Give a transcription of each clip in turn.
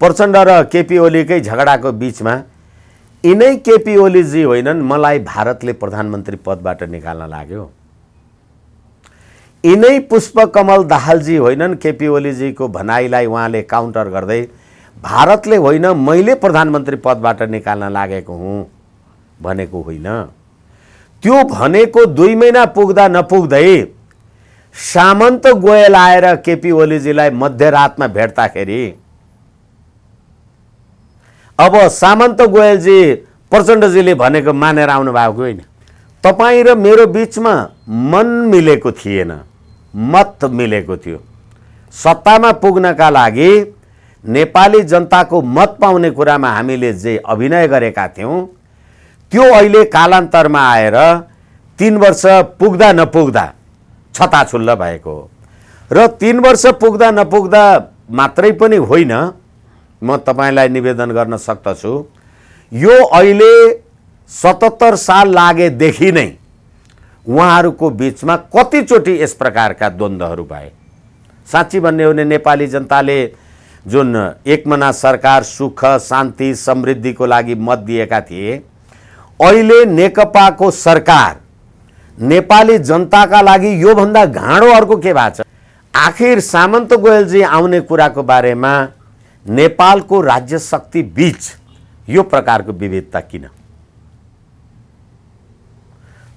प्रचण्ड र केपी ओलीकै झगडाको बीचमा यिनै केपी ओलीजी होइनन् मलाई भारतले प्रधानमन्त्री पदबाट निकाल्न लाग्यो। यिनै पुष्पकमल दाहालजी होइनन् केपी ओलीजीको भनाइलाई उहाँले काउन्टर गर्दै भारतले होइन मैले प्रधानमन्त्री पदबाट निकाल्न लागेको हुँ भनेको होइन। त्यो भनेको 2 महिना पुग्दा नपुग्दै सामन्त गोयल आएर केपी ओलीजीलाई मध्यरातमा भेट्दाखेरि अब सामन्त गोयलजी प्रचण्डजीले भनेको मानेर आउनु भएको होइन। तपाईँ र मेरो बीचमा मन मिलेको थिएन, मत मिलेको थियो। सत्तामा पुग्नका लागि नेपाली जनताको मत पाउने कुरामा हामीले जे अभिनय गरेका थियौँ त्यो अहिले कालान्तरमा आएर 3 वर्ष पुग्दा नपुग्दा छताछुल्ल भएको हो। र 3 वर्ष पुग्दा नपुग्दा मात्रै पनि होइन, म तपाईलाई निवेदन गर्न सक्दछु यो अहिले 77 साल लागेदेखि नै उहाँहरूको बीचमा कतिचोटि यस प्रकारका द्वन्द्वहरू भए। साँच्ची भन्ने हो भने नेपाली जनताले जुन एकमना सरकार सुख शान्ति समृद्धिको लागि मत दिएका थिए, अहिले नेकपाको सरकार नेपाली जनताका लागि योभन्दा घाँडो अर्को के भएको छ। आखिर सामन्त गोयलजी आउने कुराको बारेमा नेपालको राज्य शक्ति बीच यो प्रकारको विविधता किन?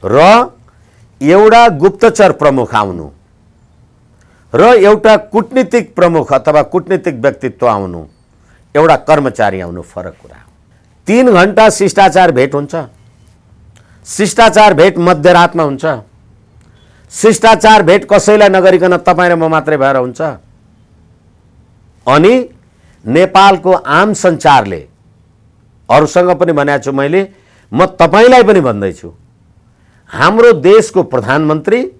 र एउटा गुप्तचर प्रमुख आउनु र एउटा कूटनीतिक प्रमुख अथवा कूटनीतिक व्यक्तित्व आउनु, एउटा कर्मचारी आउनु फरक कुरा हो। 3 घण्टा शिष्टाचार भेट हुन्छ। शिष्टाचार भेट मध्यरातमा हुन्छ। शिष्टाचार भेट कसैलाई नगरिकन तपाईँ र म मात्रै भएर हुन्छ। अनि नेपालको आम सञ्चारले अरूसँग पनि भनेको छु मैले, म तपाईलाई पनि भन्दैछु, हाम्रो देशको प्रधानमन्त्री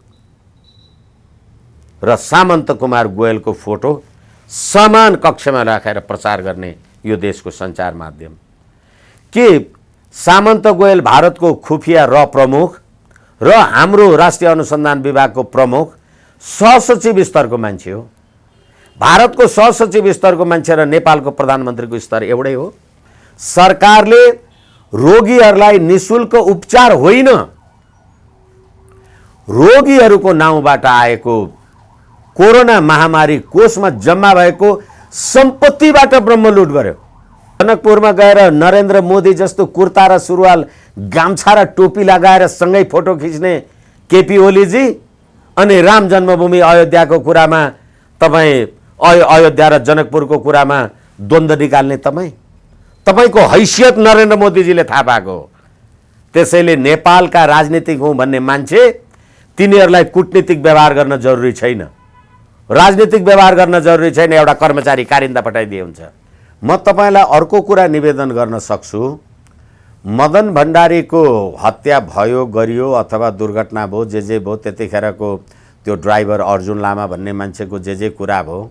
र सामन्त कुमार गोयलको फोटो समान कक्षमा राखेर प्रचार गर्ने यो देशको सञ्चार माध्यम के सामन्त गोयल भारतको खुफिया प्रमुख र हाम्रो राष्ट्रिय अनुसन्धान विभागको प्रमुख सहसचिव स्तरको मान्छे हो। भारतको सहसचिव स्तरको मान्छे र नेपालको प्रधानमन्त्रीको स्तर एउटै हो। सरकारले रोगीहरूलाई निशुल्क उपचार होइन, रोगीहरूको नाउँबाट आएको कोरोना महामारी कोषमा जम्मा भएको सम्पत्तिबाट ब्रह्मलुट गर्यो। जनकपुरमा गएर नरेन्द्र मोदी जस्तो कुर्ता र सुरुवाल गामछा र टोपी लगाएर सँगै फोटो खिच्ने केपी ओलीजी अनि राम जन्मभूमि अयोध्याको कुरामा तपाईँ अयोध्या र जनकपुरको कुरामा द्वन्द्व निकाल्ने तपाईको हैसियत नरेन्द्र मोदीजीले थाहा पाएको हो। त्यसैले नेपालका राजनीतिक हुँ भन्ने मान्छे तिनीहरूलाई कूटनीतिक व्यवहार गर्न जरुरी छैन, राजनीतिक व्यवहार गर्न जरुरी छैन, एउटा कर्मचारी कारिन्दा पठाइदिए हुन्छ। म तपाईलाई अर्को कुरा निवेदन गर्न सक्छु, मदन भण्डारीको हत्या भयो गरियो अथवा दुर्घटना भयो जे भयो, त्यतिखेरको त्यो ड्राइभर अर्जुन लामा भन्ने मान्छेको जे कुरा भयो,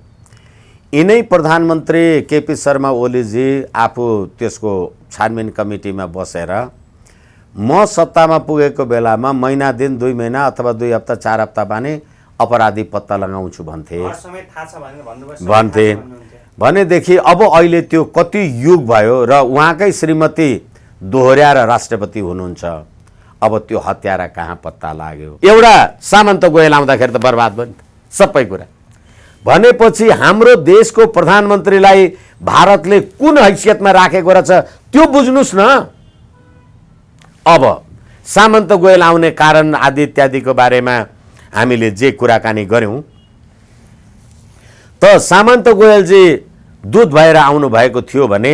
यिनै प्रधानमन्त्री केपी शर्मा ओलीजी आफू त्यसको छानबिन कमिटीमा बसेर म सत्तामा पुगेको बेलामा महिना दिन 2 महिना अथवा 2 हप्ता 4 हप्ता बाने अपराधी पत्ता लगाउँछु भन्थे। भनेदेखि अब अहिले त्यो कति युग भयो र उहाँकै श्रीमती दोहोर्याएर राष्ट्रपति हुनुहुन्छ। अब त्यो हत्यारा कहाँ पत्ता लाग्यो? एउटा सामन्त गोयल आउँदाखेरि त बर्बाद भयो सबै कुरा। भनेपछि हाम्रो देशको प्रधानमन्त्रीलाई भारतले कुन हैसियतमा राखेको रहेछ त्यो बुझ्नुस् न। अब सामन्त गोयल आउने कारण आदि इत्यादिको बारेमा हामीले जे कुराकानी गर्यौं, त सामन्त गोयलजी दूत भएर आउनु भएको थियो भने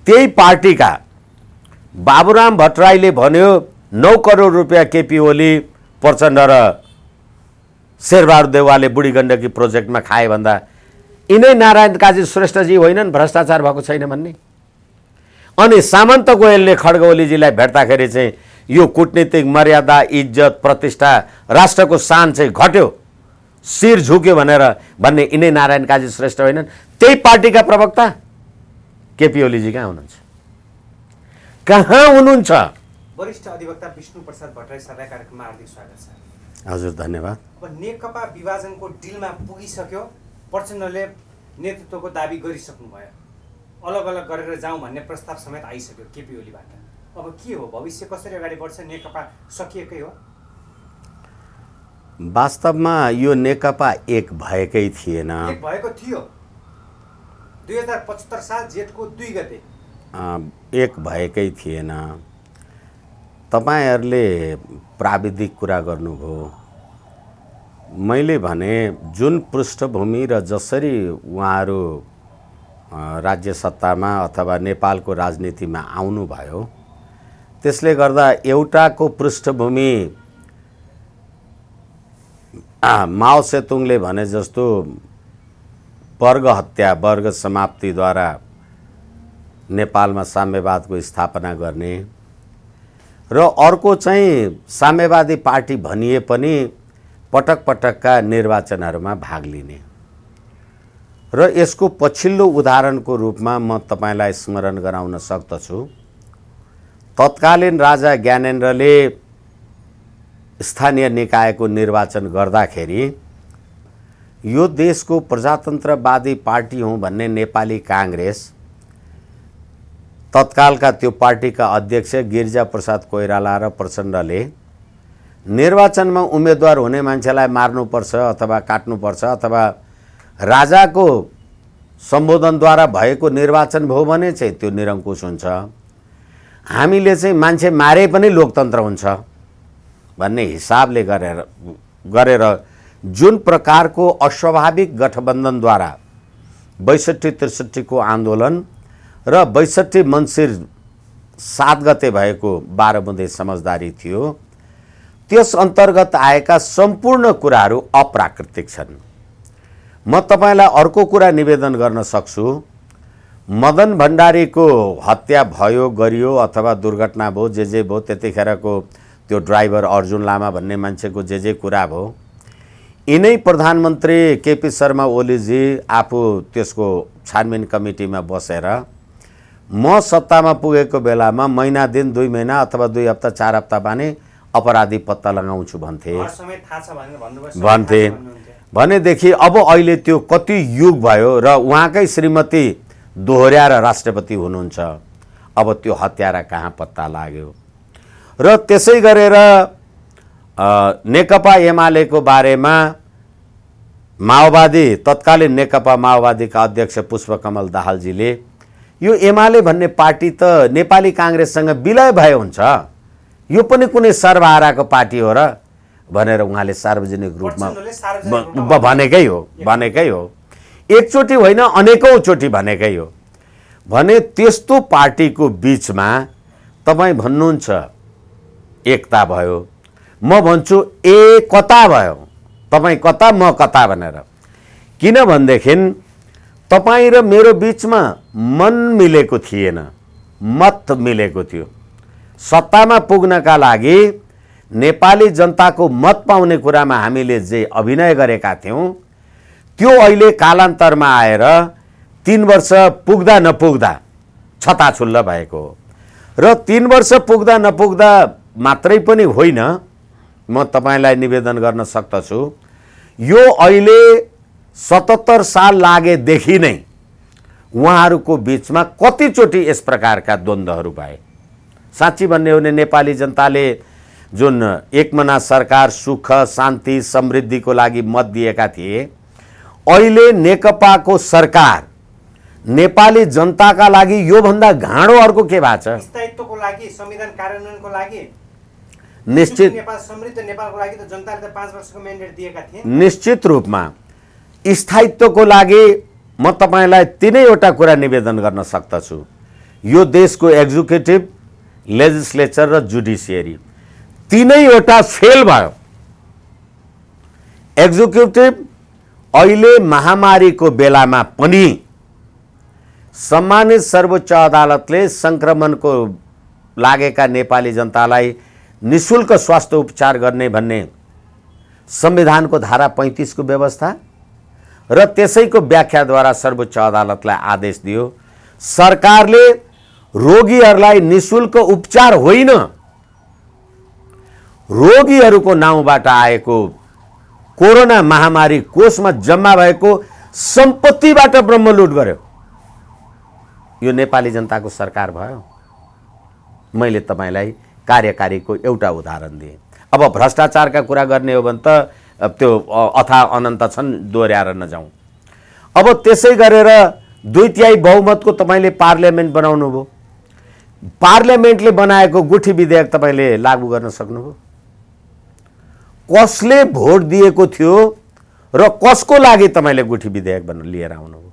त्यही पार्टीका बाबुराम भट्टराईले भन्यो 9 करोड रुपियाँ केपी ओली प्रचण्ड र शेरबहादुर देउवाले बुढी गण्डकी प्रोजेक्टमा खाए भन्दा यिनै नारायण काजी श्रेष्ठजी होइनन् भ्रष्टाचार भएको छैन भन्ने। अनि सामन्त गोयलले खड्ग ओलीजीलाई भेट्दाखेरि चाहिँ यो कूटनीतिक मर्यादा इज्जत प्रतिष्ठा राष्ट्रको शान चाहिँ घट्यो, शिर झुक्यो भनेर भन्ने यिनै नारायण काजी श्रेष्ठ होइनन्। त्यही पार्टीका प्रवक्ता केपी ओलीजी कहाँ हुनुहुन्छ? कहाँ हुनुहुन्छ? वरिष्ठ अधिवक्ता विष्णु प्रसाद भट्टराई सरलाई कार्यक्रममा हार्दिक स्वागत छ। हजुर धन्यवाद। अब नेकपा विभाजनको डिलमा पुगिसक्यो, प्रचण्डले नेतृत्वको दाबी गरिसक्नु भयो। अलग अलग गरेर जाउँ भन्ने प्रस्ताव समेत आइसक्यो केपी ओलीबाट। अब के हो, भविष्य कसरी अगाडि बढ्छ? नेकपा सकिएकै हो? वास्तवमा यो नेकपा एक भएकै थिएन। एक भएको थियो 2075 साल जेठको 2 गते। एक भएकै थिएन। तपाईहरूले प्राविधिक कुरा गर्नुभयो। मैले भने जुन पृष्ठभूमि र जसरी उहाँहरू राज्य सत्तामा अथवा नेपालको राजनीतिमा आउनुभयो, त्यसले गर्दा एउटाको पृष्ठभूमि माओ सेतुङले भने जस्तो वर्ग हत्या, वर्ग समाप्तिद्वारा नेपालमा साम्यवादको स्थापना गर्ने र अर्को चाहिँ साम्यवादी पार्टी भनिए पनि पटक पटकका निर्वाचनहरूमा भाग लिने। र यसको पछिल्लो उदाहरणको रूपमा म तपाईलाई स्मरण गराउन सक्दछु। तत्कालीन राजा ज्ञानेन्द्रले स्थानीय निकायको निर्वाचन गर्दाखेरि यो देशको प्रजातन्त्रवादी पार्टी हो भन्ने नेपाली काङ्ग्रेस, तत्कालका त्यो पार्टीका अध्यक्ष गिरिजाप्रसाद कोइराला र प्रचण्डले निर्वाचनमा उम्मेदवार हुने मान्छेलाई मार्नुपर्छ अथवा काट्नुपर्छ अथवा राजाको सम्बोधनद्वारा भएको निर्वाचन भयो भने चाहिँ त्यो निरङ्कुश हुन्छ, हामीले चाहिँ मान्छे मारे पनि लोकतन्त्र हुन्छ भन्ने हिसाबले गरेर जुन प्रकारको अस्वाभाविक गठबन्धनद्वारा 62-63 को आन्दोलन र 62 मङ्सिर 7 गते भएको 12 बुँदे समझदारी थियो, त्यस अन्तर्गत आएका सम्पूर्ण कुराहरू अप्राकृतिक छन्। म तपाईलाई अर्को कुरा निवेदन गर्न सक्छु। मदन भण्डारीको हत्या भयो, गरियो अथवा दुर्घटना भयो, जे भयो, त्यतिखेरको त्यो ड्राइभर अर्जुन लामा भन्ने मान्छेको जे कुरा भयो, यिनै प्रधानमन्त्री केपी शर्मा ओलीजी आफू त्यसको छानबिन कमिटीमा बसेर म सत्तामा पुगेको बेलामा महिना दिन 2 महिना अथवा 2 हप्ता 4 हप्तामा नै अपराधी पत्ता लगाउँछु भन्थे। भनेदेखि अब अहिले त्यो कति युग भयो र उहाँकै श्रीमती दोहोर्याएर राष्ट्रपति हुनुहुन्छ। अब त्यो हत्यारा कहाँ पत्ता लाग्यो? र त्यसै गरेर नेकपा एमालेको बारेमा माओवादी, तत्कालीन नेकपा माओवादीका अध्यक्ष पुष्पकमल दाहालजीले यो एमाले भन्ने पार्टी त नेपाली काङ्ग्रेससँग विलय भयो हुन्छ, यो पनि कुनै सर्वहाराको पार्टी हो र भनेर उहाँले सार्वजनिक रूपमा भनेकै हो। एकचोटि होइन, अनेकौं चोटि भनेकै हो। भने त्यस्तो पार्टीको बीचमा तपाईँ भन्नुहुन्छ एकता भयो, म भन्छु एकता भयो। तपाईँ कता म कता भनेर। किनभनेदेखि तपाईँ र मेरो बीचमा मन मिलेको थिएन, मत मिलेको थियो। सत्तामा पुग्नका लागि नेपाली जनताको मत पाउने कुरामा हामीले जे अभिनय गरेका थियौँ, त्यो अहिले कालान्तरमा आएर 3 वर्ष पुग्दा नपुग्दा छताछुल्ल भएको हो। र 3 वर्ष पुग्दा नपुग्दा मात्रै पनि होइन, म तपाईलाई निवेदन गर्न सक्दछु, यो अहिले 77 साल लागेदेखि नै उहाँहरूको बीचमा कतिचोटि यस प्रकारका द्वन्द्वहरू भए। साँच्ची भन्ने हो भने नेपाली जनताले जुन एकमना सरकार, सुख शान्ति समृद्धिको लागि मत दिएका थिए, अहिले नेकपाको सरकार नेपाली जनताका लागि योभन्दा घाँडो अर्को के भएको छ? स्थायित्वको लागि, संविधान कार्यान्वयनको लागि, निश्चित नेपाल समृद्ध नेपालको लागि त जनताले त 5 वर्षको म्यान्डेट दिएका थिए। निश्चित रूपमा स्थायित्वको लागि म तपाईलाई 3वटा कुरा निवेदन गर्न सक्दछु। यो देशको एक्जिक्युटिभ, लेजिस्लेचर र जुडिसियरी 3वटा फेल भयो। एक्जिक्युटिभ अहिले महामारीको बेलामा पनि सम्मानित सर्वोच्च अदालतले संक्रमणको लागेका नेपाली जनतालाई निशुल्क स्वास्थ्य उपचार गर्ने भन्ने संविधानको धारा 35 को व्यवस्था र त्यसैको व्याख्याद्वारा सर्वोच्च अदालतलाई आदेश दियो। सरकारले रोगीहरूलाई निशुल्क उपचार होइन, रोगीहरूको नाउँबाट आएको कोरोना महामारी कोषमा जम्मा भएको सम्पत्तिबाट ब्रह्मलुट गर्यो। यो नेपाली जनताको सरकार भयो। मैले तपाईलाई कार्यकारीको एउटा उदाहरण दिएँ। अब भ्रष्टाचारका कुरा गर्ने हो भने त त्यो अथाह अनन्त छन्, दोहोर्याएर नजाउँ। अब त्यसै गरेर 2/3 बहुमतको तपाईँले पार्लियामेन्ट बनाउनु भयो। पार्लियामेन्टले बनाएको गुठी विधेयक तपाईँले लागू गर्न सक्नुभयो? कसले भोट दिएको थियो र कसको लागि तपाईँले गुठी विधेयक लिएर आउनुभयो?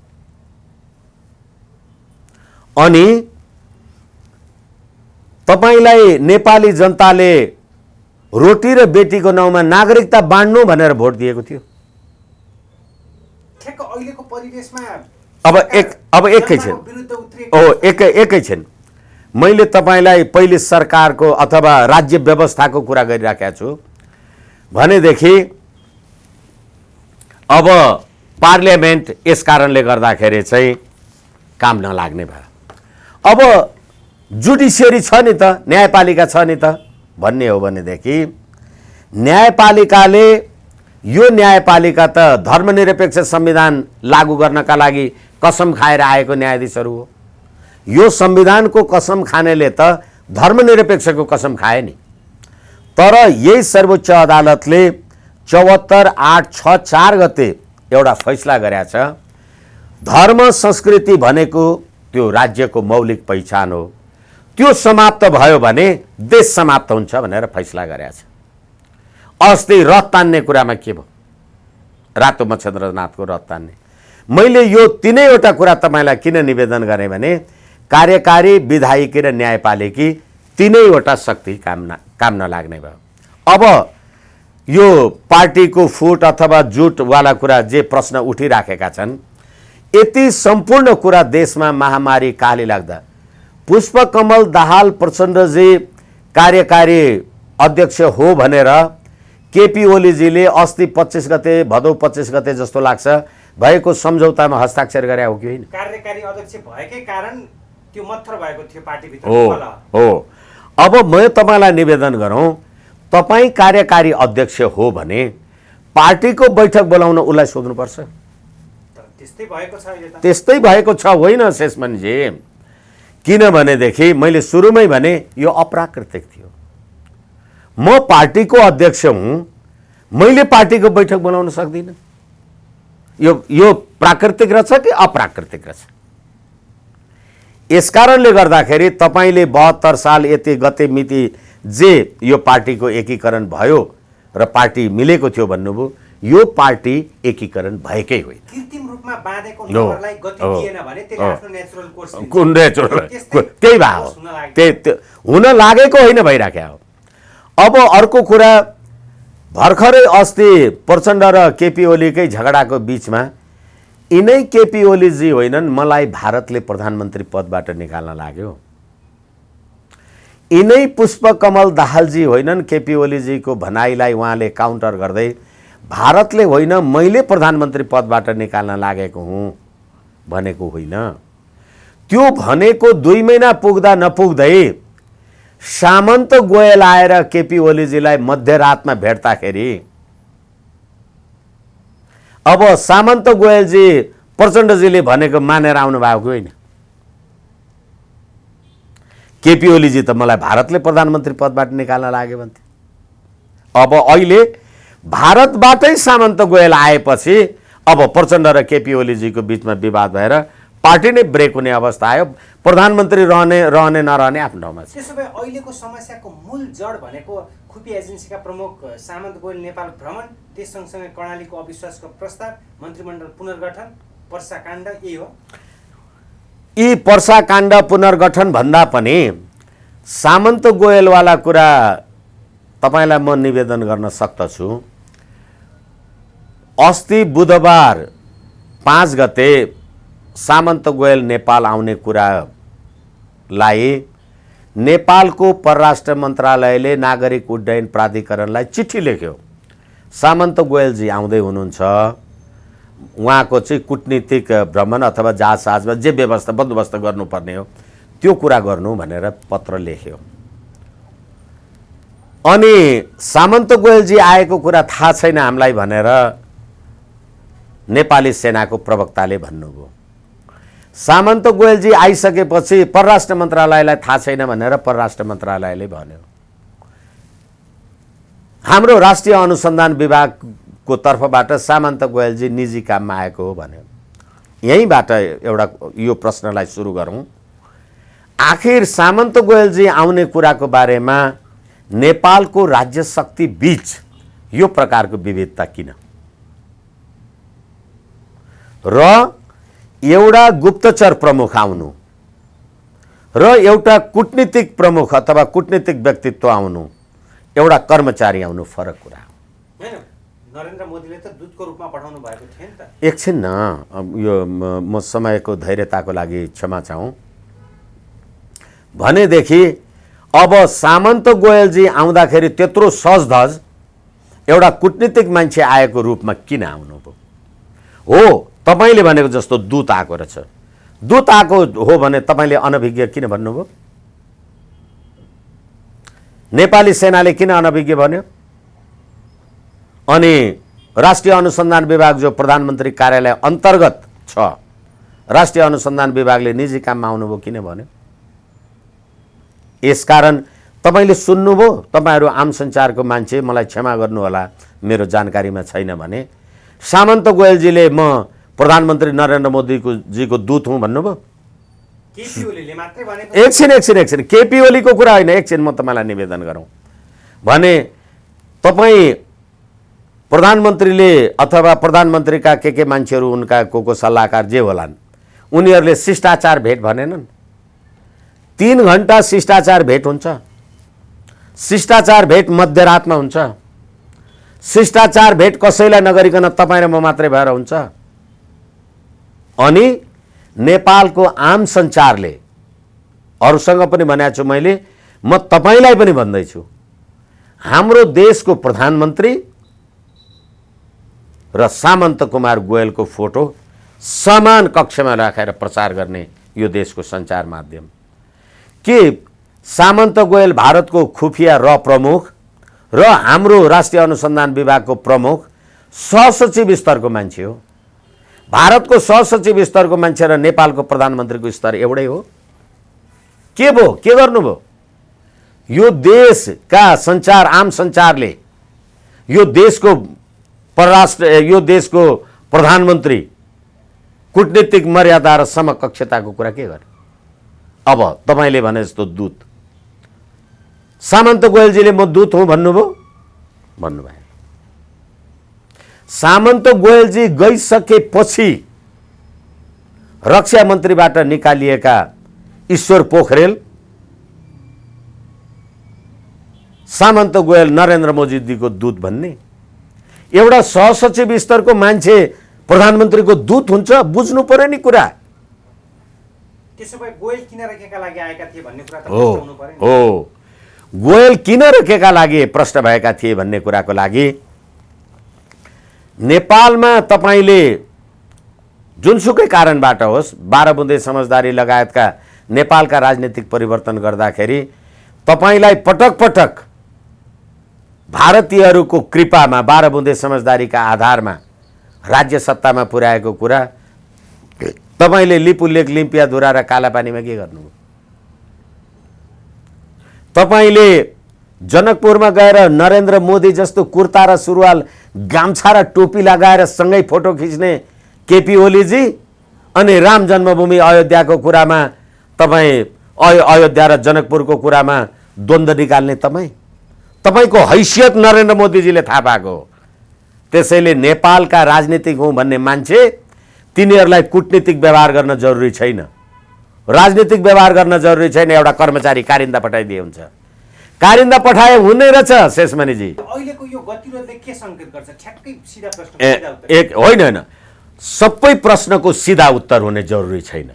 अनि तपाईलाई नेपाली जनताले रोटी र बेटीको नाउँमा नागरिकता बाँड्नु भनेर भोट दिएको थियो। ठ्याक्क अहिलेको परिवेशमा अब एकैछिन मैले तपाईलाई पहिले सरकारको अथवा राज्य व्यवस्थाको कुरा गरिराखेको छु भनेदेखि अब पार्लियामेन्ट यस कारणले गर्दाखेरि चाहिँ काम नलाग्ने भयो। अब जुडिसियरी छ नि त, न्यायपालिका छ नि त भन्ने हो भनेदेखि न्यायपालिकाले यो न्यायपालिका त धर्मनिरपेक्ष संविधान लागू गर्नका लागि कसम खाएर आएको न्यायाधीशहरू हो। यो संविधानको कसम खानेले त धर्मनिरपेक्षको कसम खाए नि। तर यही सर्वोच्च अदालतले 74/8/64 गते एउटा फैसला गरेको छ। धर्म संस्कृति भनेको त्यो राज्यको मौलिक पहिचान हो, त्यो समाप्त भयो भने देश समाप्त हुन्छ भनेर फैसला गरेको छ। अस्ति रथ तान्ने कुरामा के भयो? रातो मच्छेन्द्रनाथको रथ तान्ने। मैले यो तीनैवटा कुरा तपाईलाई किन निवेदन गरेँ भने कार्यकारी, विधायिकी र न्यायपालिकी तीनैवटा शक्ति काम नलाग्ने भयो। अब यो पार्टीको फुट अथवा जुटवाला कुरा जे प्रश्न उठिराखेका छन्, यति सम्पूर्ण कुरा देशमा महामारी काली लाग्दा पुष्पकमल दाहाल प्रचण्डजी कार्यकारी अध्यक्ष हो भनेर केपी ओलीजीले अस्ति 25 गते भदौ 25 गते जस्तो लाग्छ भएको सम्झौतामा हस्ताक्षर गरे हो कि होइन? कार्यकारी अध्यक्ष भएकै कारण त्यो मात्र भएको थियो पार्टीभित्र। हो। अब म तपाईलाई निवेदन गरौँ, तपाई कार्यकारी अध्यक्ष हो भने पार्टीको बैठक बोलाउन उसलाई सोध्नुपर्छ। त्यस्तै भएको छ होइन शेषमनजी? किनभनेदेखि मैले सुरुमै भने यो अप्राकृतिक थियो। म पार्टीको अध्यक्ष हुँ, मैले पार्टीको बैठक बोलाउन सक्दिनँ। यो प्राकृतिक रहेछ कि अप्राकृतिक रहेछ? यसकारणले गर्दाखेरि तपाईले 72 साल यति गते मिति जे यो पार्टीको एकीकरण भयो र पार्टी मिलेको थियो भन्नुभयो, यो पार्टी एकीकरण भएकै होइन। कृत्रिम रूपमा बाँधेको नम्बरलाई गति दिएन भने त्यसले आफ्नो नेचुरल कोर्स त्यही भयो, हुन लागेको होइन, भइराख्या हो। अब अर्को कुरा, भर्खरै अस्ति प्रचण्ड र केपी ओलीकै झगडाको बीचमा यिनै केपी ओलीजी होइनन् मलाई भारतले प्रधानमन्त्री पदबाट निकाल्न लाग्यो। यिनै पुष्पकमल दाहालजी होइनन् केपी ओलीजीको भनाइलाई उहाँले काउन्टर गर्दै भारतले होइन मैले प्रधानमन्त्री पदबाट निकाल्न लागेको हुँ भनेको होइन। त्यो भनेको 2 महिना पुग्दा नपुग्दै सामन्त गोयल आएर केपी ओलीजीलाई मध्यरातमा भेट्दाखेरि अब सामन्त गोयलजी प्रचण्डजीले भनेको मानेर आउनु भएको होइन। केपी ओलीजी त मलाई भारतले प्रधानमन्त्री पदबाट निकाल्न लाग्यो भन्थे। अब अहिले भारतबाटै सामन्त गोयल आएपछि अब प्रचण्ड र केपी ओलीजीको बीचमा विवाद भएर पार्टी नै ब्रेक हुने अवस्था आयो। प्रधानमन्त्री रहने नरहने आफ्नो ठाउँमा छ। त्यसो भए अहिलेको समस्याको मूल जड भनेको खुफिया एजेन्सीका प्रमुख सामन्त गोयल नेपाल भ्रमण, त्यस सँगसँगै कर्णालीको अविश्वासको प्रस्ताव, मन्त्रीमण्डल पुनर्गठन, पर्साकाण्ड, यही हो। यी पर्साकाण्ड पुनर्गठन भन्दा पनि सामन्त गोयलवाला कुरा तपाईलाई म निवेदन गर्न सक्दछु। अस्ति बुधबार 5 गते सामन्त गोयल नेपाल आउने कुरालाई नेपालको परराष्ट्र मन्त्रालयले नागरिक उड्डयन प्राधिकरणलाई चिठी लेख्यो। सामन्त गोयलजी आउँदै हुनुहुन्छ, उहाँको चाहिँ कूटनीतिक भ्रमण अथवा जहाजमा जे व्यवस्था बन्दोबस्त गर्नुपर्ने हो त्यो कुरा गर्नु भनेर पत्र लेख्यो। अनि सामन्त गोयलजी आएको कुरा थाहा छैन हामीलाई भनेर नेपाली सेनाको प्रवक्ताले भन्नुभयो। सामन्त गोयलजी आइसकेपछि परराष्ट्र मन्त्रालयलाई थाहा छैन भनेर परराष्ट्र मन्त्रालयले भन्यो। हाम्रो राष्ट्रिय अनुसन्धान विभागको तर्फबाट सामन्त गोयलजी निजी काममा आएको हो भन्यो। यहीँबाट एउटा यो प्रश्नलाई सुरु गरौँ। आखिर सामन्त गोयलजी आउने कुराको बारेमा नेपालको राज्य शक्ति बीच यो प्रकारको विविधता किन? र एउटा गुप्तचर प्रमुख आउनु र एउटा कूटनीतिक प्रमुख अथवा कूटनीतिक व्यक्तित्व आउनु, एउटा कर्मचारी आउनु फरक कुरा हो। हैन, नरेन्द्र मोदीले त दूतको रूपमा पठाउनु भएको थियो नि त। एकछिन न, यो म समयको धैर्यताको लागि क्षमा चाहौँ। भनेदेखि अब सामन्त गोयलजी आउँदाखेरि त्यत्रो सजधज एउटा कूटनीतिक मान्छे आएको रूपमा किन आउनुभयो? हो, तपाईँले भनेको जस्तो दूत आएको रहेछ। दूत आएको हो भने तपाईँले अनभिज्ञ किन भन्नुभयो? नेपाली सेनाले किन अनभिज्ञ भन्यो? अनि राष्ट्रिय अनुसन्धान विभाग जो प्रधानमन्त्री कार्यालय अन्तर्गत छ, राष्ट्रिय अनुसन्धान विभागले निजी काममा आउनुभयो किन भन्यो? यसकारण तपाईँले सुन्नुभयो, तपाईँहरू आम सञ्चारको मान्छे, मलाई क्षमा गर्नुहोला मेरो जानकारीमा छैन भने, सामन्त गोयलजीले म प्रधानमन्त्री नरेन्द्र मोदीको जीको दूत हुँ भन्नुभयो? केपी ओलीले मात्रै भनेको। एकछिन, केपी ओलीको कुरा होइन, एकछिन म तपाईँलाई निवेदन गरौँ भने तपाईँ प्रधानमन्त्रीले अथवा प्रधानमन्त्रीका के मान्छेहरू, उनका को सल्लाहकार जे होलान्, उनीहरूले शिष्टाचार भेट भनेनन्? 3 घण्टा शिष्टाचार भेट हुन्छ। शिष्टाचार भेट मध्यरातमा हुन्छ। शिष्टाचार भेट कसैलाई नगरिकन तपाईँ र म मात्रै भएर हुन्छ। अनि नेपालको आम सञ्चारले, अरूसँग पनि भनेको छु मैले, म तपाईँलाई पनि भन्दैछु, हाम्रो देशको प्रधानमन्त्री र सामन्त कुमार गोयलको फोटो समान कक्षमा राखेर प्रचार गर्ने यो देशको सञ्चार माध्यम। के सामन्त गोयल भारतको खुफिया प्रमुख र हाम्रो राष्ट्रिय अनुसन्धान विभागको प्रमुख सहसचिव स्तरको मान्छे हो। भारतको सहसचिव स्तरको मान्छे र नेपालको प्रधानमन्त्रीको स्तर एउटै हो? के भयो? के गर्नुभयो? यो देशका सञ्चार, आम सञ्चारले यो देशको यो देशको प्रधानमन्त्री कूटनीतिक मर्यादा र समकक्षताको कुरा के गर्यो? अब तपाईँले भने जस्तो दूत, सामन्त गोयलजीले म दूत हुँ भन्नुभयो? भन्नुभयो। सामन्त गोयलजी गइसकेपछि रक्षा मन्त्रीबाट निकालिएका ईश्वर पोखरेल सामन्त गोयल नरेन्द्र मोदीजीको दूत भन्ने, एउटा सहसचिव स्तरको मान्छे प्रधानमन्त्रीको दूत हुन्छ? बुझ्नु पर्यो नि कुरा। त्यसो भए गोयल किन र केका लागि आएका थिए भन्ने कुरा त बुझाउनु पर्यो नि। हो, गोयल किन र केका लागि प्रश्न भएका थिए भन्ने कुराको लागि नेपालमा तपाईले जुनसुकै कारणबाट होस्, 12 बुँदे समझदारी लगायतका नेपालका राजनीतिक परिवर्तन गर्दाखेरि तपाईलाई पटक पटक भारतीयहरूको कृपामा 12 बुँदे समझदारीका आधारमा राज्य सत्तामा पुर्याएको कुरा तपाईले लिपुलेक, लिम्पियाधुरा र कालापानीमा के गर्नु? तपाईले जनकपुरमा गएर नरेन्द्र मोदी जस्तो कुर्ता र सुरुवाल, गामछा र टोपी लगाएर सँगै फोटो खिच्ने केपी ओलीजी अनि राम जन्मभूमि अयोध्याको कुरामा तपाईँ अयोध्या र जनकपुरको कुरामा द्वन्द्व निकाल्ने तपाईको हैसियत नरेन्द्र मोदीजीले थाहा पाएको हो। त्यसैले नेपालका राजनीतिक हुँ भन्ने मान्छे तिनीहरूलाई कूटनीतिक व्यवहार गर्न जरुरी छैन, राजनीतिक व्यवहार गर्न जरुरी छैन। एउटा कर्मचारी कारिन्दा पठाइदिए हुन्छ। कारिन्दा पठाए हुने रहेछ शेषमणिजी। अहिलेको यो गतिरोधले के संकेत गर्छ? ठ्याक्कै सिधा प्रश्न, सिधा उत्तर। एक होइन, सबै प्रश्नको सिधा उत्तर हुने जरुरी छैन।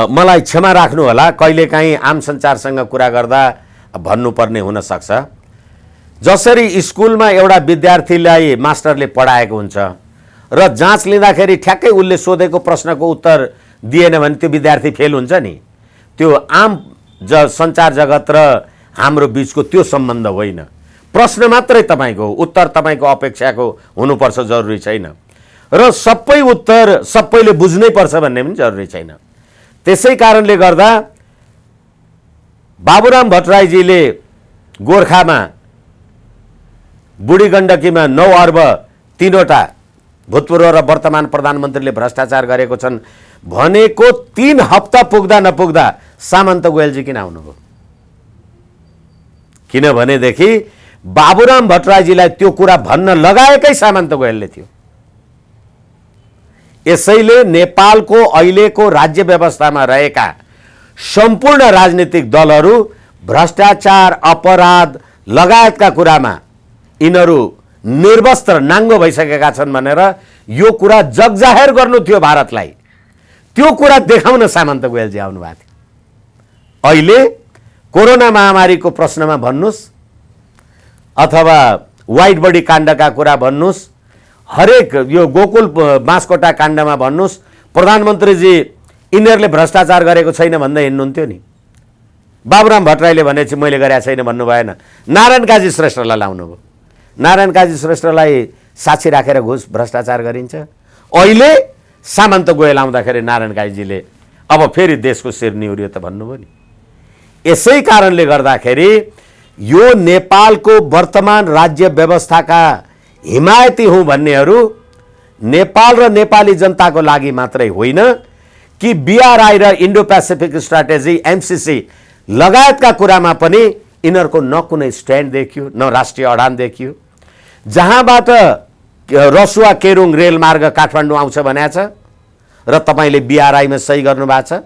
मलाई क्षमा राख्नु होला, कहिलेकाहीँ आम सञ्चारसँग कुरा गर्दा भन्नुपर्ने हुन सक्छ। जसरी स्कुलमा एउटा विद्यार्थीलाई मास्टरले पढाएको हुन्छ र जाँच लिँदाखेरि ठ्याक्कै उसले सोधेको प्रश्नको उत्तर दिएन भने त्यो विद्यार्थी फेल हुन्छ नि, त्यो आम सञ्चार जगत र हाम्रो बीचको त्यो सम्बन्ध होइन। प्रश्न मात्रै तपाईको, उत्तर तपाईको अपेक्षाको हुनुपर्छ जरुरी छैन। र सबै उत्तर सबैले बुझ्नै पर्छ भन्ने पनि जरुरी छैन। त्यसै कारणले गर्दा बाबुराम भट्टराईजीले गोर्खामा बुढी गण्डकीमा 9 अर्ब 3वटा भूतपूर्व र वर्तमान प्रधानमन्त्रीले भ्रष्टाचार गरेको छन् भनेको 3 हप्ता पुग्दा नपुग्दा सामन्त गोयलजी किन आउनुभयो? किनभनेदेखि बाबुराम भट्टराईजीलाई त्यो कुरा भन्न लगाएकै सामन्त गोयलले थियो। यसैले नेपालको अहिलेको राज्य व्यवस्थामा रहेका सम्पूर्ण राजनीतिक दलहरू भ्रष्टाचार, अपराध लगायतका कुरामा यिनीहरू निर्वस्त्र नाङ्गो भइसकेका छन् भनेर यो कुरा जगजाहेर गर्नु थियो भारतलाई। त्यो कुरा देखाउन सामन्त गोयलजी आउनु भएको थियो। अहिले कोरोना महामारीको प्रश्नमा भन्नुस् अथवा व्हाइट बडी काण्डका कुरा भन्नुस्, हरेक यो गोकुल बाँसकोटा काण्डमा भन्नुस्, प्रधानमन्त्रीजी यिनीहरूले भ्रष्टाचार गरेको छैन भन्दै हिँड्नुहुन्थ्यो नि। बाबुराम भट्टराईले भनेपछि मैले गरेको छैन भन्नु भएन। नारायण काजी श्रेष्ठलाई लाउनु भयो। नारायण काजी श्रेष्ठलाई साक्षी राखेर घुस भ्रष्टाचार गरिन्छ। अहिले सामन्त गोयल आउँदाखेरि नारायण काजीले अब फेरि देशको शिर निहुर्यो त भन्नुभयो नि। यसै कारणले गर्दाखेरि यो नेपालको वर्तमान राज्य व्यवस्थाका हिमायती हुँ भन्नेहरू नेपाल र नेपाली जनताको लागि मात्रै होइन कि BRI र इन्डो पेसिफिक स्ट्राटेजी MCC लगायतका कुरामा पनि यिनीहरूको न कुनै स्ट्यान्ड देखियो, न राष्ट्रिय अडान देखियो। जहाँबाट रसुवा केरुङ रेलमार्ग काठमाडौँ आउँछ भनेको छ र तपाईँले BRI मा सही गर्नुभएको छ,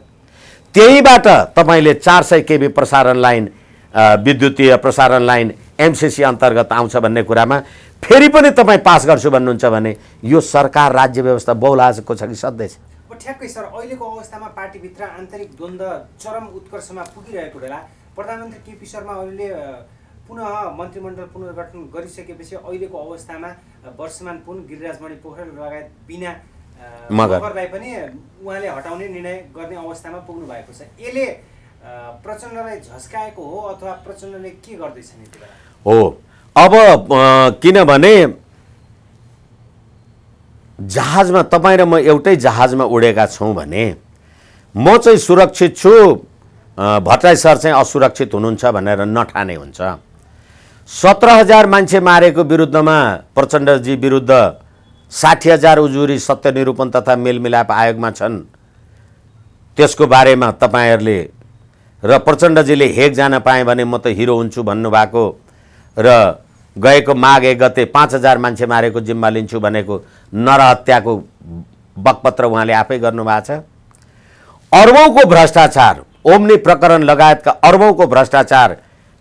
त्यहीबाट तपाईँले 400 kV प्रसारण लाइन, विद्युतीय प्रसारण लाइन MCC अन्तर्गत आउँछ भन्ने कुरामा फेरि पनि तपाईँ पास गर्छु भन्नुहुन्छ भने यो सरकार राज्य व्यवस्था बहुलाजको छ कि सधैँ छ? ठ्याक्कै सर, अहिलेको अवस्थामा पार्टीभित्र आन्तरिक द्वन्द्व चरम उत्कर्षमा पुगिरहेको बेला प्रधानमन्त्री केपी शर्मा ओलीले पुनः मन्त्रीमण्डल पुनर्गठन गरिसकेपछि अहिलेको अवस्थामा वर्षमान पुन, गिरिराजमणि पोखरेल लगायत बिना मगरलाई पनि उहाँले हटाउने निर्णय गर्ने अवस्थामा पुग्नु भएको छ। यसले प्रचण्डलाई झस्काएको हो अथवा प्रचण्डले के गर्दैछन् यति बेला? हो, अब किनभने जहाजमा तपाईँ र म एउटै जहाजमा उडेका छौँ भने म चाहिँ सुरक्षित छु, भट्टराई सर चाहिँ असुरक्षित हुनुहुन्छ भनेर नठाने हुन्छ। 17,000 मान्छे मारेको विरुद्धमा प्रचण्डजी विरुद्ध 60,000 उजुरी सत्य निरूपण तथा मेलमिलाप आयोगमा छन्। त्यसको बारेमा तपाईँहरूले र प्रचण्डजीले हेग जान पाएँ भने म त हिरो हुन्छु भन्नुभएको र गएको माघ 1 गते 5,000 मान्छे मारेको जिम्मा लिन्छु भनेको नरहत्याको बकपत्र उहाँले आफै गर्नुभएको छ। अर्बौंको भ्रष्टाचार, ओम्नी प्रकरण लगायतका अर्बौंको भ्रष्टाचार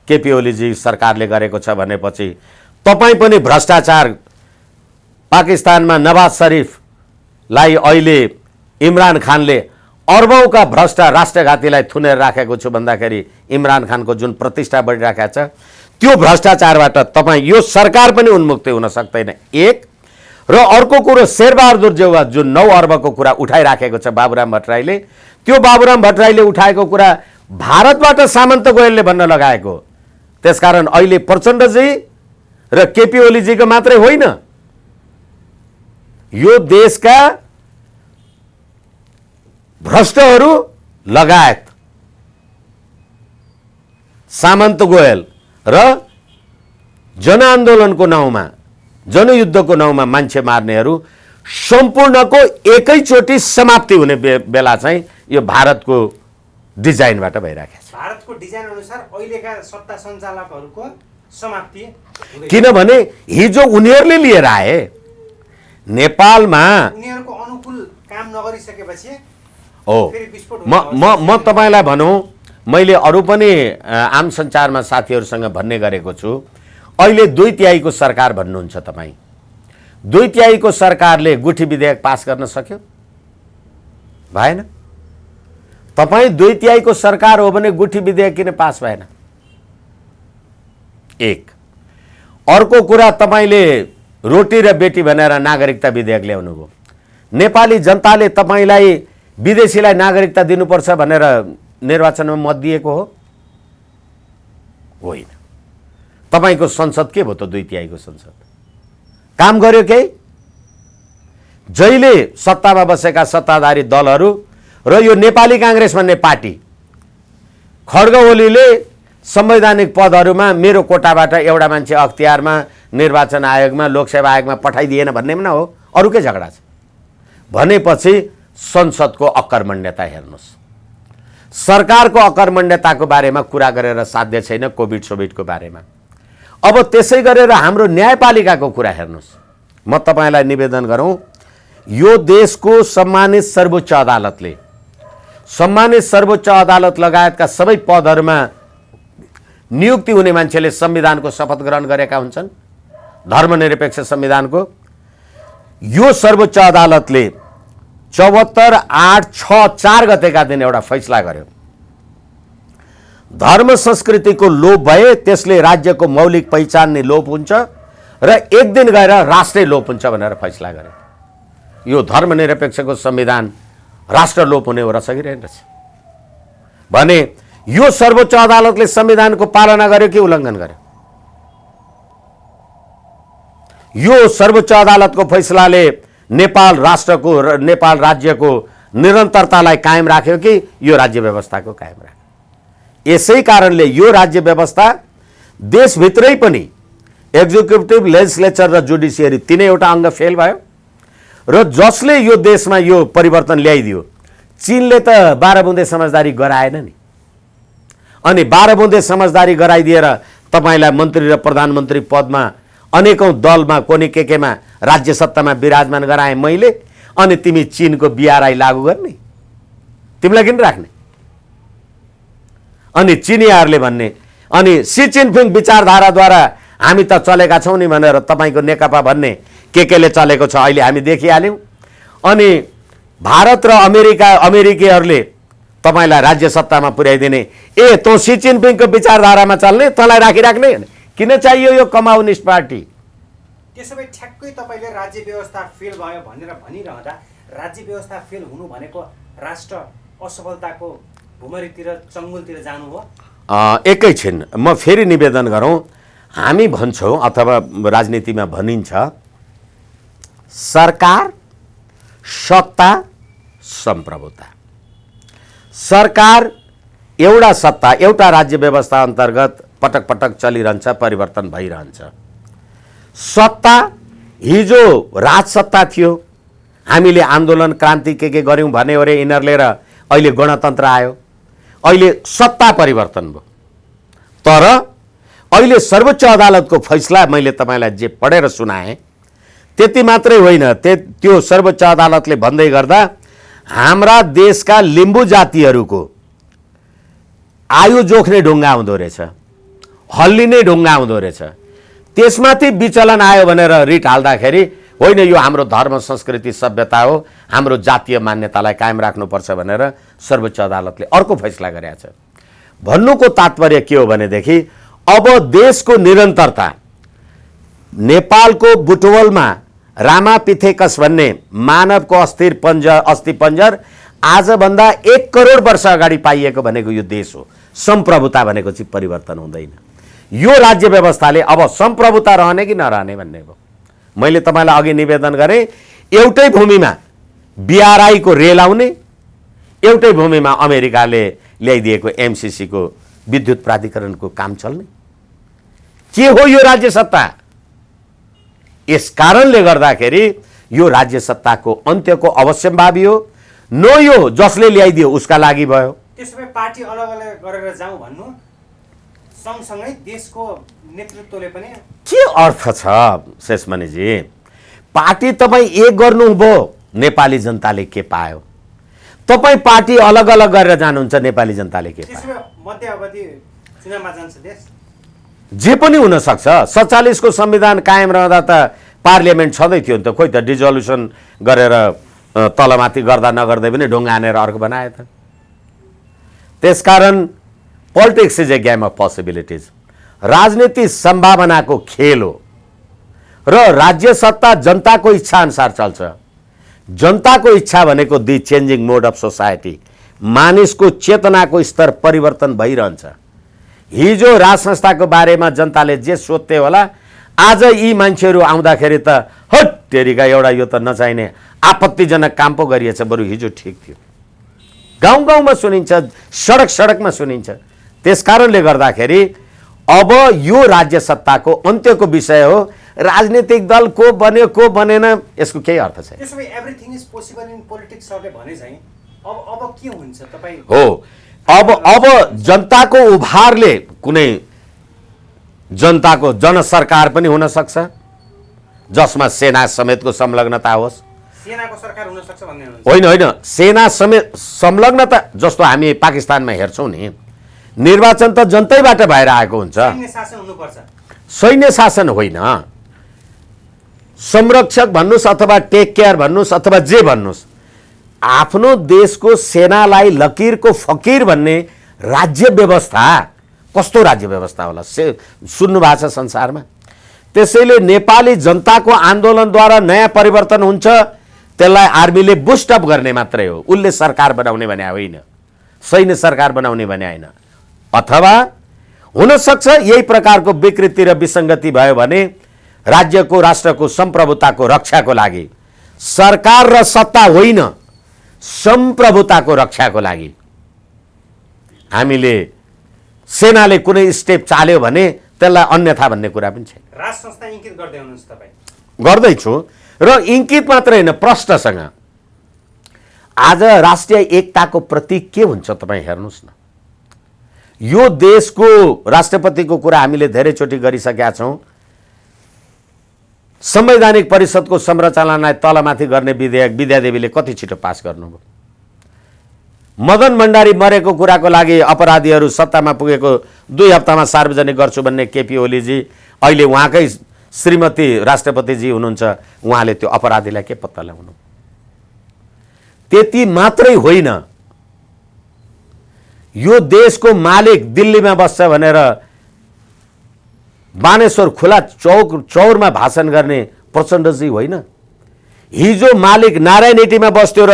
केपी ओलीजी सरकारले गरेको छ भनेपछि तपाईँ पनि भ्रष्टाचार पाकिस्तानमा नवाज शरीफलाई अहिले इमरान खानले अर्बौंका भ्रष्ट राष्ट्रघातीलाई थुनेर राखेको छु भन्दाखेरि इमरान खानको जुन प्रतिष्ठा बढिराखेको छ त्यो भ्रष्टाचारबाट तपाईँ यो सरकार पनि उन्मुक्त हुन सक्दैन। एक र अर्को कुरो शेरबहादुर देउवा जुन 9 अर्बको कुरा उठाइराखेको छ बाबुराम भट्टराईले, त्यो बाबुराम भट्टराईले उठाएको कुरा भारतबाट सामन्त गोयलले भन्न लगाएको। त्यसकारण अहिले प्रचण्डजी र केपी ओलीजीको मात्रै होइन, यो देशका भ्रष्टहरू लगायत सामन्त गोयल र जनआन्दोलनको नाउँमा, जनयुद्धको नाउँमा मान्छे मार्नेहरू सम्पूर्णको एकैचोटि समाप्ति हुने बेला चाहिँ यो भारतको डिजाइनबाट भइराखेको छ। भारतको डिजाइन अनुसार अहिलेका सत्ता सञ्चालकहरूको समाप्ति, किनभने हिजो उनीहरूले लिएर आए नेपालमा, उनीहरूको अनुकूल काम नगरिसकेपछि हो। फेरि विस्फोट म तपाईँलाई भनौँ, मैले अरू पनि आम सञ्चारमा साथीहरूसँग भन्ने गरेको छु, अहिले 2/3 सरकार भन्नुहुन्छ तपाईँ। 2/3 सरकारले गुठी विधेयक पास गर्न सक्यो? भएन। तपाईँ 2/3 सरकार हो भने गुठी विधेयक किन पास भएन? एक। अर्को कुरा, तपाईँले रोटी र बेटी भनेर नागरिकता विधेयक ल्याउनु भयो। नेपाली जनताले तपाईँलाई विदेशीलाई नागरिकता दिनुपर्छ भनेर निर्वाचनमा मत दिएको हो? होइन। तपाईँको संसद के भयो त? 2/3 संसद काम गर्यो केही? जहिले सत्तामा बसेका सत्ताधारी दलहरू र यो नेपाली काङ्ग्रेस भन्ने पार्टी खड्ग ओलीले संवैधानिक पदहरूमा मेरो कोटाबाट एउटा मान्छे अख्तियारमा निर्वाचन आयोगमा लोकसेवा आयोगमा पठाइदिएन भन्नेमा न हो, अरूकै झगडा छ भनेपछि संसदको अकर्मण्यता हेर्नुहोस्। सरकारको अकर्मण्यताको बारेमा कुरा गरेर साध्य छैन, कोभिडको बारेमा। अब त्यसै गरेर हाम्रो न्यायपालिकाको कुरा हेर्नुहोस्। म तपाईँलाई निवेदन गरौँ, यो देशको सम्मानित सर्वोच्च अदालत लगायतका सबै पदहरूमा नियुक्ति हुने मान्छेले संविधानको शपथ ग्रहण गरेका हुन्छन्, धर्मनिरपेक्ष संविधानको। यो सर्वोच्च अदालतले 74/8/6/4 गतेका दिन एउटा फैसला गर्यो। धर्म संस्कृतिको लोप भए त्यसले राज्यको मौलिक पहिचान नै लोप हुन्छ र एक दिन गएर राष्ट्रै लोप हुन्छ भनेर फैसला गर्यो। यो धर्मनिरपेक्षको संविधान राष्ट्र लोप हुने हो र सकिरहेछ भने यो सर्वोच्च अदालतले संविधानको पालना गर्यो कि उल्लङ्घन गर्यो? यो सर्वोच्च अदालतको फैसलाले नेपाल राष्ट्रको र नेपाल राज्यको निरन्तरतालाई कायम राख्यो कि यो राज्य व्यवस्थाको कायम राख्यो? यसै कारणले यो राज्य व्यवस्था देशभित्रै पनि एक्जिक्युटिभ, लेजिस्लेचर र जुडिसियरी तीनैवटा अङ्ग फेल भयो र जसले यो देशमा यो परिवर्तन ल्याइदियो। चीनले त 12 बुँदे समझदारी गराएन नि, अनि 12 बुँदे समझदारी गराइदिएर तपाईँलाई मन्त्री र प्रधानमन्त्री पदमा अनेकौं दलमा कोनी केकेमा राज्य सत्तामा विराजमान गराएँ मैले, अनि तिमी चीनको BRI लागू गर्ने? तिमीलाई किन राख्ने? अनि चिनियाहरूले भन्ने, अनि सी जिनपिङ विचारधाराद्वारा हामी त चलेका छौँ नि भनेर तपाईँको नेकपा भन्ने केले चलेको छ, अहिले हामी देखिहाल्यौँ। अनि भारत र अमेरिकीहरूले तपाईँलाई राज्य सत्तामा पुर्याइदिने, ए तँ सी जिनपिङको विचारधारामा चल्ने, तँलाई राखिराख्ने? किन चाहियो यो कम्युनिस्ट पार्टी? त्यसो भए ठ्याक्कै तपाईँले राज्य व्यवस्था फेल भयो भनेर भनिरहँदा राज्य व्यवस्था फेल हुनु भनेको राष्ट्र असफलताको भुमरीतिर चङ्गुलतिर जानु हो? एकैछिन म फेरि निवेदन गरौँ, हामी भन्छौँ अथवा राजनीतिमा भनिन्छ सरकार, सत्ता, सम्प्रभुता। सरकार एउटा सत्ता, एउटा राज्य व्यवस्था अन्तर्गत पटक पटक चलिरहन्छ, परिवर्तन भइरहन्छ। सत्ता हिजो राजसत्ता थियो, हामीले आन्दोलन क्रान्ति के गर्यौँ भन्यो अरे यिनीहरूले, र अहिले गणतन्त्र आयो, अहिले सत्ता परिवर्तन भयो। तर अहिले सर्वोच्च अदालतको फैसला मैले तपाईँलाई जे पढेर सुनाएँ त्यति मात्रै होइन, त्यो सर्वोच्च अदालतले भन्दै गर्दा हाम्रा देशका लिम्बू जातिहरूको आयु जोख्ने ढुङ्गा हुँदो रहेछ, हल्लिने ढुङ्गा हुँदो रहेछ, त्यसमाथि विचलन आयो भनेर रिट हाल्दाखेरि होइन यो हाम्रो धर्म संस्कृति सभ्यता हो, हाम्रो जातीय मान्यतालाई कायम राख्नुपर्छ भनेर सर्वोच्च अदालतले अर्को फैसला गरेको छ। भन्नुको तात्पर्य के हो भनेदेखि अब देशको निरन्तरता, नेपालको बुटवलमा रामापिथेकस भन्ने मानवको अस्थिपञ्जर आजभन्दा 1 करोड वर्ष अगाडि पाइएको भनेको यो देश हो। सम्प्रभुता भनेको चाहिँ परिवर्तन हुँदैन। यो राज्य व्यवस्थाले अब सम्प्रभुता रहने कि नरहने भन्ने हो। मैले तपाईँलाई अघि निवेदन गरेँ, एउटै भूमिमा BRI को रेल आउने, एउटै भूमिमा अमेरिकाले ल्याइदिएको MCC को विद्युत प्राधिकरणको काम चल्ने। के हो यो राज्य सत्ता? यस कारणले गर्दाखेरि यो राज्य सत्ताको अन्त्यको अवश्यम्भावी हो। नो यो जसले ल्याइदियो उसका लागि भयो। त्यसो भए पार्टी अलग अलग गरेर जाउँ भन्नु सँगसँगै देशको नेतृत्वले पनि के अर्थ छ शेषमणिजी? पार्टी तपाईँ एक गर्नुभयो, नेपाली जनताले के पायो? तपाईँ पार्टी अलग अलग गरेर जानुहुन्छ, नेपाली जनताले के पायो? त्यसो भए मध्य अवधि चुनावमा जान्छ देश? जे पनि हुन सक्छ। 47 को संविधान कायम रहँदा त पार्लियामेन्ट छँदै थियो नि त, खोइ त डिजोल्युसन गरेर तलमाथि गर्दा नगर्दै पनि ढुङ्गा हानेर अर्को बनाए त। त्यसकारण politics is a game of possibilities. राजनीति सम्भावनाको खेल हो र राज्य सत्ता जनताको इच्छा अनुसार चल्छ। जनताको इच्छा भनेको the changing mode of society, मानिसको चेतनाको स्तर परिवर्तन भइरहन्छ। हिजो राज संस्थाको बारेमा जनताले जे सोध्थे होला, आज यी मान्छेहरू आउँदाखेरि त हट टेरीका एउटा यो त नचाहिने आपत्तिजनक काम पो गरिएछ, बरु हिजो ठिक थियो। गाउँ गाउँमा सुनिन्छ, सडक सडकमा सुनिन्छ। त्यसकारणले गर्दाखेरि अब यो राज्य सत्ताको अन्त्यको विषय हो। राजनीतिक दल को बन्यो को बनेन यसको केही अर्थ छैन। त्यसो भए everything is possible in politics सरले भने चाहिँ अब के हुन्छ तपाईँ? हो, अब जनताको उभारले कुनै जनताको जनसरकार पनि हुन सक्छ जसमा सेना समेतको संलग्नता होस्। सेनाको सरकार हुन सक्छ भन्ने होइन होइन, सेना समेत संलग्नता जस्तो हामी पाकिस्तानमा हेर्छौँ नि, निर्वाचन त जनतैबाट भएर आएको हुन्छ। सैन्य शासन हुनुपर्छ। सैन्य शासन होइन, संरक्षक भन्नुहोस् अथवा टेक केयर भन्नुहोस् अथवा जे भन्नुहोस्, आफ्नो देशको सेनालाई लकीरको फकीर भन्ने राज्य व्यवस्था कस्तो राज्य व्यवस्था होला सुन्नु भएको छ संसारमा। त्यसैले नेपाली जनताको आन्दोलनद्वारा नयाँ परिवर्तन हुन्छ, त्यसलाई आर्मीले बुस्टअप गर्ने मात्रै हो। उसले सरकार बनाउने भने होइन, सैन्य सरकार बनाउने भने होइन। अथवा हुनसक्छ यही प्रकारको विकृति र विसङ्गति भयो भने राज्यको राष्ट्रको सम्प्रभुताको रक्षाको लागि, सरकार र सत्ता होइन सम्प्रभुताको रक्षाको लागि हामीले सेनाले कुनै स्टेप चाल्यो भने त्यसलाई अन्यथा भन्ने कुरा पनि छैन। राज संस्था इङ्कित गर्दै हुनुहुन्छ तपाईँ? गर्दैछु, र इङ्कित मात्र होइन, प्रष्टसँग। आज राष्ट्रिय एकताको प्रतीक के हुन्छ तपाईँ हेर्नुहोस् न। यो देशको राष्ट्रपतिको कुरा हामीले धेरैचोटि गरिसकेका छौँ। संवैधानिक परिषदको संरचनालाई तलमाथि गर्ने विधेयक विद्यादेवीले कति छिटो पास गर्नुभयो। मदन भण्डारी मरेको कुराको लागि अपराधीहरू सत्तामा पुगेको 2 हप्तामा सार्वजनिक गर्छु भन्ने केपी ओलीजी, अहिले उहाँकै श्रीमती राष्ट्रपतिजी हुनुहुन्छ, उहाँले त्यो अपराधीलाई के पत्ता लगाउनु। त्यति मात्रै होइन, यो देशको मालिक दिल्लीमा बस्छ भनेर बानेश्वर खुला चौरमा भाषण गर्ने प्रचण्डजी होइन। हिजो मालिक नारायणहिटीमा बस्थ्यो र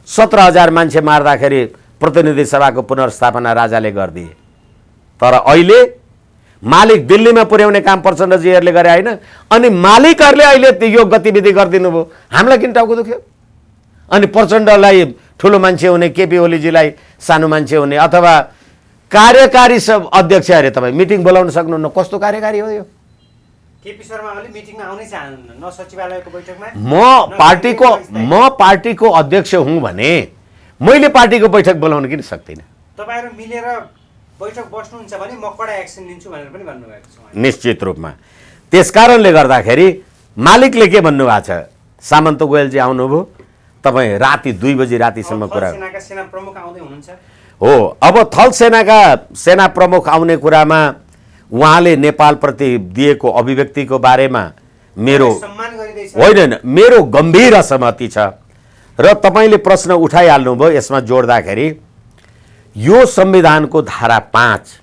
17,000 मान्छे मार्दाखेरि प्रतिनिधि सभाको पुनर्स्थापना राजाले गरिदिए। तर अहिले मालिक दिल्लीमा पुर्याउने काम प्रचण्डजीहरूले गरे होइन। अनि मालिकहरूले अहिले यो गतिविधि गरिदिनु भयो, हामीलाई किन टाउको दुख्यो? अनि प्रचण्डलाई ठुलो मान्छे हुने, केपी ओलीजीलाई सानो मान्छे हुने, अथवा कार्यकारी सब अध्यक्ष अरे तपाईँ मिटिङ बोलाउन सक्नुहुन्न। कस्तो कार्यकारी हो यो? केपी शर्मा ओली मिटिङमा आउनै चाहनुहुन्न, न सचिवालयको बैठकमा। म पार्टीको अध्यक्ष हुँ भने मैले पार्टीको बैठक बोलाउन किन सक्दिनँ? तपाईँहरू मिलेर बैठक बस्नुहुन्छ भने म कडा एक्सन लिन्छु भनेर पनि भन्नुभएको छ। निश्चित रूपमा। त्यसकारणले गर्दाखेरि मालिकले के भन्नुभएको छ, सामन्त गोयलजी आउनुभयो, तपाईँ राति 2 बजी रातिसम्म कुरा। सेनाका सेना प्रमुख आउँदै हुनुहुन्छ। हो, अब थल सेनाका सेना प्रमुख आउने कुरामा उहाँले नेपालप्रति दिएको अभिव्यक्तिको बारेमा मेरो होइन, मेरो गम्भीर असहमति छ। र तपाईँले प्रश्न उठाइहाल्नुभयो, यसमा जोड्दाखेरि यो संविधानको धारा 5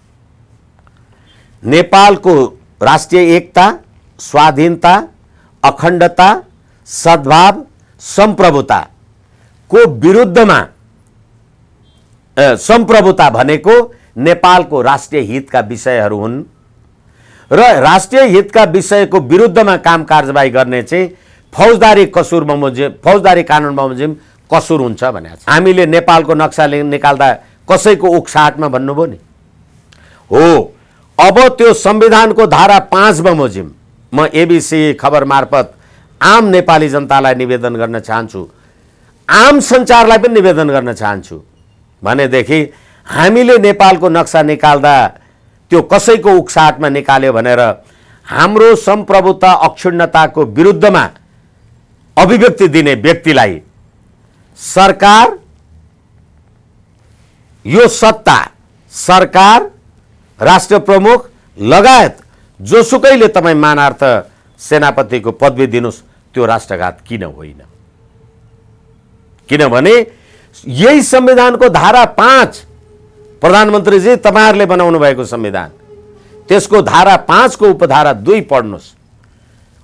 नेपालको राष्ट्रिय एकता, स्वाधीनता, अखण्डता, सद्भाव, सम्प्रभुताको विरुद्धमा, सम्प्रभुता भनेको नेपालको राष्ट्रिय हितका विषयहरू हुन् र राष्ट्रिय हितका विषयको विरुद्धमा काम कारबाही गर्ने चाहिँ फौजदारी कसुर बमोजिम, फौजदारी कानुन बमोजिम कसुर हुन्छ भनेको छ। हामीले नेपालको नक्सा निकाल्दा कसैको उक्साहटमा भन्नुभयो नि। हो, अब त्यो संविधानको धारा 5 बमोजिम म एबीसी खबर मार्फत आम नेपाली जनतालाई निवेदन गर्न चाहन्छु, आम सञ्चारलाई पनि निवेदन गर्न चाहन्छु भनेदेखि हामीले नेपालको नक्सा निकाल्दा त्यो कसैको उक्साहटमा निकाल्यो भनेर हाम्रो सम्प्रभुता अक्षुण्णताको विरुद्धमा अभिव्यक्ति दिने व्यक्तिलाई सरकार, यो सत्ता, सरकार, राष्ट्र प्रमुख लगायत जोसुकैले तपाईँ मानार्थ सेनापतिको पदवी दिनुस्, त्यो राष्ट्रघात किन होइन? किनभने यही संविधानको धारा 5 प्रधानमन्त्रीजी तपाईहरुले बनाउनु भएको संविधान, त्यसको धारा 5 को उपधारा 2 पढ्नुस्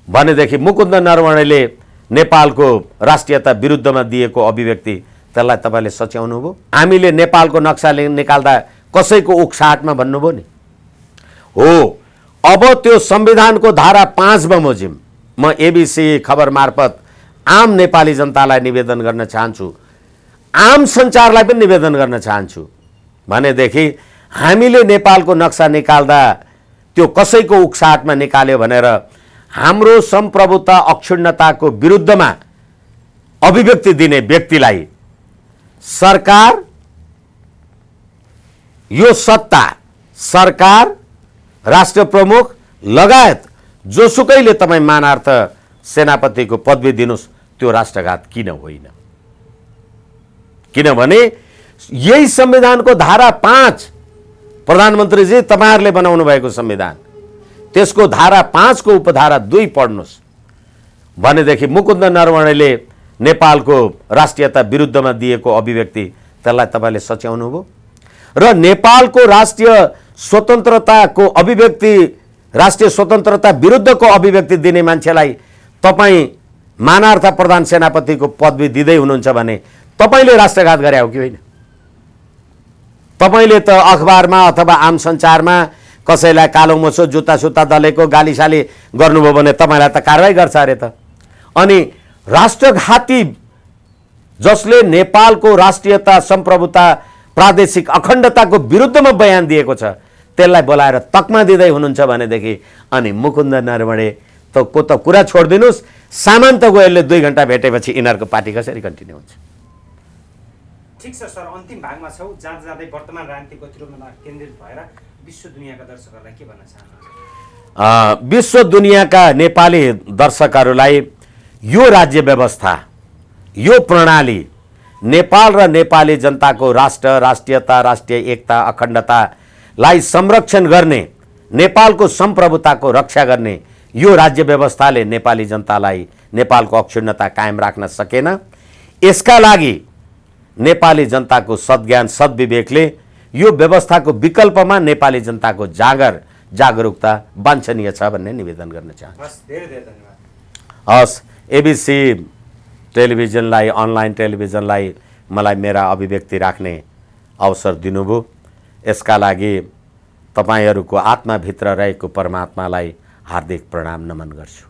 भनेदेखि मुकुन्द नरवणेले नेपालको राष्ट्रियता विरुद्धमा दिएको अभिव्यक्ति त्यसलाई तपाईले सच्याउनु भो। हामीले नेपालको नक्सा निकाल्दा कसैको उक्साहटमा भन्नुभयो नि। हो, अब त्यो संविधानको धारा 5 बमोजिम म एबिसी खबर मार्फत आम नेपाली जनतालाई निवेदन गर्न चाहन्छु, आम सञ्चारलाई पनि निवेदन गर्न चाहन्छु भनेदेखि हामीले नेपालको नक्सा निकाल्दा त्यो कसैको उक्साहटमा निकाल्यो भनेर हाम्रो सम्प्रभुता अक्षुण्णताको विरुद्धमा अभिव्यक्ति दिने व्यक्तिलाई सरकार, यो सत्ता, सरकार, राष्ट्र प्रमुख लगायत जोसुकैले तपाईँ मानार्थ सेनापतिको पदवी दिनुस्, त्यो राष्ट्रघात किन होइन? किनभने यही संविधानको धारा 5, प्रधानमन्त्रीजी तपाईहरुले बनाउनु भएको संविधान, त्यसको धारा 5 को उपधारा 2 पढ्नुस् भनेदेखि मुकुन्द नरवणेले नेपालको राष्ट्रियता विरुद्धमा दिएको अभिव्यक्ति, त्यसलाई तपाईले सच्याउनु भयो र नेपालको राष्ट्रिय स्वतन्त्रताको अभिव्यक्ति, राष्ट्रिय स्वतन्त्रता विरुद्धको अभिव्यक्ति दिने मान्छेलाई तपाईँ मानार्थ प्रधान सेनापतिको पदवी दिँदै हुनुहुन्छ भने तपाईले राष्ट्रघात गरे हो कि होइन? तपाईले त अखबारमा अथवा आम सञ्चारमा कसैलाई कालो मोसो जुत्ता सुत्ता दलेको गालीसाली गर्नुभयो भने तपाईलाई त कारबाही गर्छ अरे त। अनि राष्ट्रघाती जसले नेपालको राष्ट्रियता, सम्प्रभुता, प्रादेशिक अखण्डताको विरुद्धमा बयान दिएको छ, त्यसलाई बोलाएर तकमा दिँदै हुनुहुन्छ भनेदेखि अनि मुकुन्द नरवणे त को त कुरा छोडिदिनुस्, सामन्त गोयलले 2 घण्टा भेटेपछि यिनीहरूको पार्टी कसरी कन्टिन्यू हुन्छ? ठिक छ सर, अन्तिम भागमा छौँ। जाँदा जाँदै वर्तमान राजनीतिक गतिरोधमा केन्द्रित भएर विश्व दुनियाँका दर्शकहरूलाई के भन्न चाहनुहुन्छ? विश्व दुनियाँका नेपाली दर्शकहरूलाई यो राज्य व्यवस्था, यो प्रणाली नेपाल र नेपाली जनताको राष्ट्र, राष्ट्रियता, राष्ट्रिय एकता, अखण्डतालाई संरक्षण गर्ने, नेपालको सम्प्रभुताको रक्षा गर्ने यो राज्य व्यवस्थाले नेपाली जनतालाई नेपालको अक्षुण्णता कायम राख्न सकेन। यसका लागि नेपाली जनताको सद्ज्ञान, सद्विवेकले यो व्यवस्थाको विकल्पमा नेपाली जनताको जागरुकता वाञ्छनीय छ भन्ने निवेदन गर्न चाहन्छु। हस्, धेरै धेरै धन्यवाद। हस्, एबिसी टेलिभिजनलाई, अनलाइन टेलिभिजनलाई मलाई मेरा अभिव्यक्ति राख्ने अवसर दिनुभयो, यसका लागि तपाईहरुको आत्माभित्र रहेको परमात्मालाई हार्दिक प्रणाम नमन गर्छु।